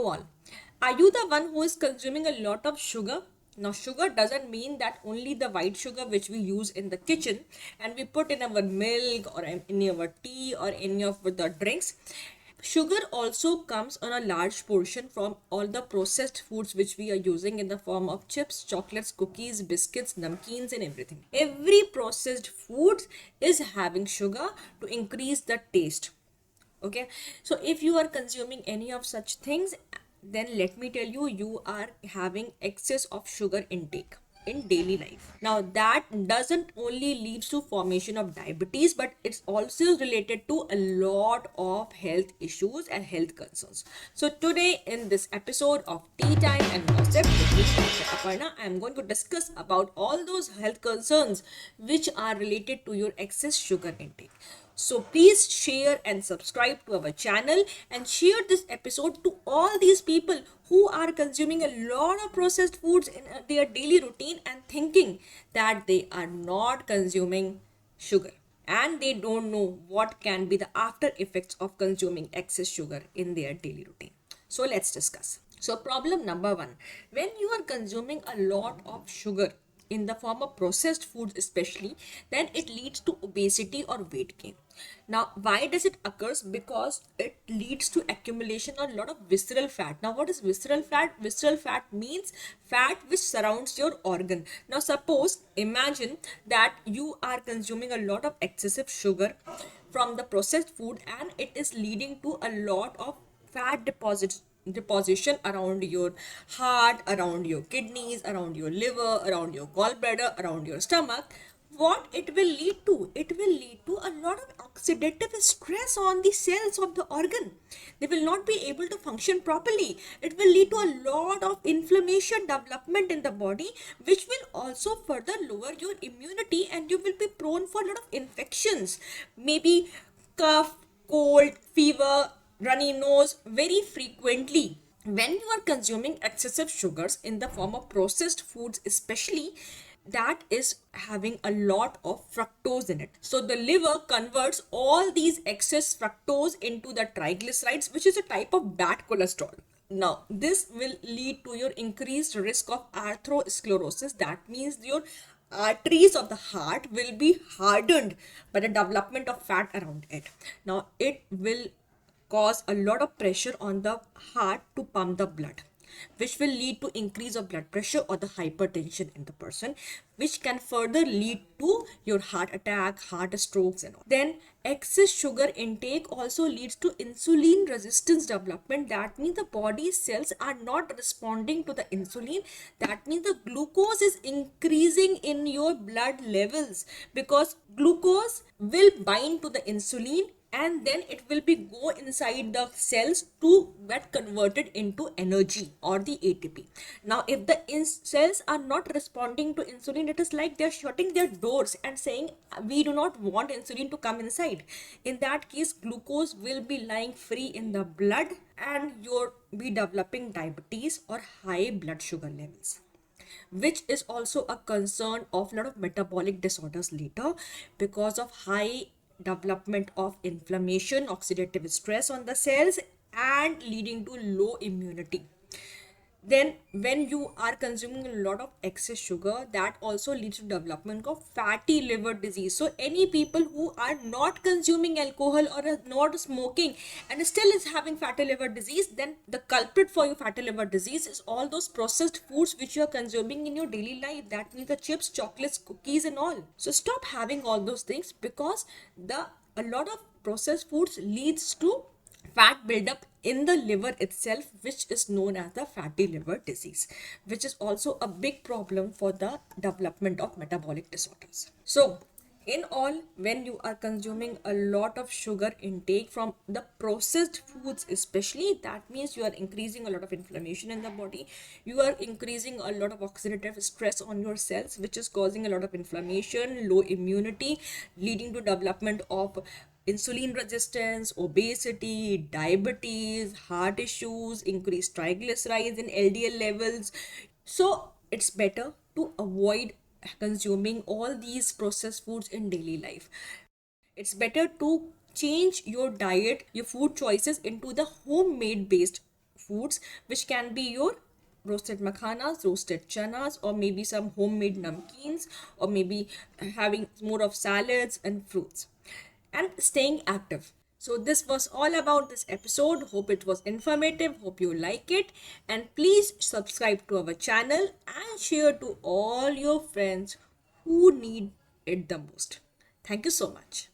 Hello all. Are you the one who is consuming a lot of sugar? Now, sugar doesn't mean that only the white sugar which we use in the kitchen and we put in our milk or in our tea or any of the drinks. Sugar also comes on a large portion from all the processed foods which we are using in the form of chips, chocolates, cookies, biscuits, namkeens, and everything. Every processed food is having sugar to increase the taste. Okay, so if you are consuming any of such things, then let me tell you, you are having excess of sugar intake in daily life. Now that doesn't only leads to formation of diabetes, but it's also related to a lot of health issues and health concerns. So today in this episode of Tea Time and Gossip with me, Dr. Aparna, I am going to discuss about all those health concerns which are related to your excess sugar intake. So please share and subscribe to our channel and share this episode to all these people who are consuming a lot of processed foods in their daily routine and thinking that they are not consuming sugar and they don't know what can be the after effects of consuming excess sugar in their daily routine. So let's discuss. So problem number one, when you are consuming a lot of sugar in the form of processed foods especially, then it leads to obesity or weight gain. Now why does it occurs? Because it leads to accumulation of a lot of visceral fat. Now what is visceral fat? Visceral fat means fat which surrounds your organ. Now suppose, imagine that you are consuming a lot of excessive sugar from the processed food and it is leading to a lot of fat deposition around your heart, around your kidneys, around your liver, around your gallbladder, around your stomach. What it will lead to? It will lead to a lot of oxidative stress on the cells of the organ. They will not be able to function properly. It will lead to a lot of inflammation development in the body, which will also further lower your immunity and you will be prone for a lot of infections, maybe cough, cold, fever, runny nose very frequently. When you are consuming excessive sugars in the form of processed foods especially, that is having a lot of fructose in it. So the liver converts all these excess fructose into the triglycerides, which is a type of bad cholesterol. Now this will lead to your increased risk of atherosclerosis. That means your arteries of the heart will be hardened by the development of fat around it. Now it will cause a lot of pressure on the heart to pump the blood, which will lead to increase of blood pressure or the hypertension in the person, which can further lead to your heart attack, heart strokes and all. Then excess sugar intake also leads to insulin resistance development. That means the body cells are not responding to the insulin. That means the glucose is increasing in your blood levels, because glucose will bind to the insulin and then it will be go inside the cells to get converted into energy or the ATP. Now if the cells are not responding to insulin, it is like they're shutting their doors and saying we do not want insulin to come inside. In that case, glucose will be lying free in the blood and you'll be developing diabetes or high blood sugar levels, which is also a concern of a lot of metabolic disorders later, because of high development of inflammation, oxidative stress on the cells, and leading to low immunity. Then when you are consuming a lot of excess sugar, that also leads to development of fatty liver disease. So any people who are not consuming alcohol or are not smoking and still is having fatty liver disease, then the culprit for your fatty liver disease is all those processed foods which you are consuming in your daily life. That means the chips, chocolates, cookies and all. So stop having all those things, because a lot of processed foods leads to fat buildup in the liver itself, which is known as the fatty liver disease, which is also a big problem for the development of metabolic disorders. So in all, when you are consuming a lot of sugar intake from the processed foods especially, that means you are increasing a lot of inflammation in the body, you are increasing a lot of oxidative stress on your cells, which is causing a lot of inflammation, low immunity, leading to development of insulin resistance, obesity, diabetes, heart issues, increased triglycerides and LDL levels. So it's better to avoid consuming all these processed foods in daily life. It's better to change your diet, your food choices into the homemade based foods, which can be your roasted makhanas, roasted chanas, or maybe some homemade namkeens, or maybe having more of salads and fruits, and staying active. So this was all about this episode. Hope it was informative. Hope you like it. And please subscribe to our channel and share to all your friends who need it the most. Thank you so much.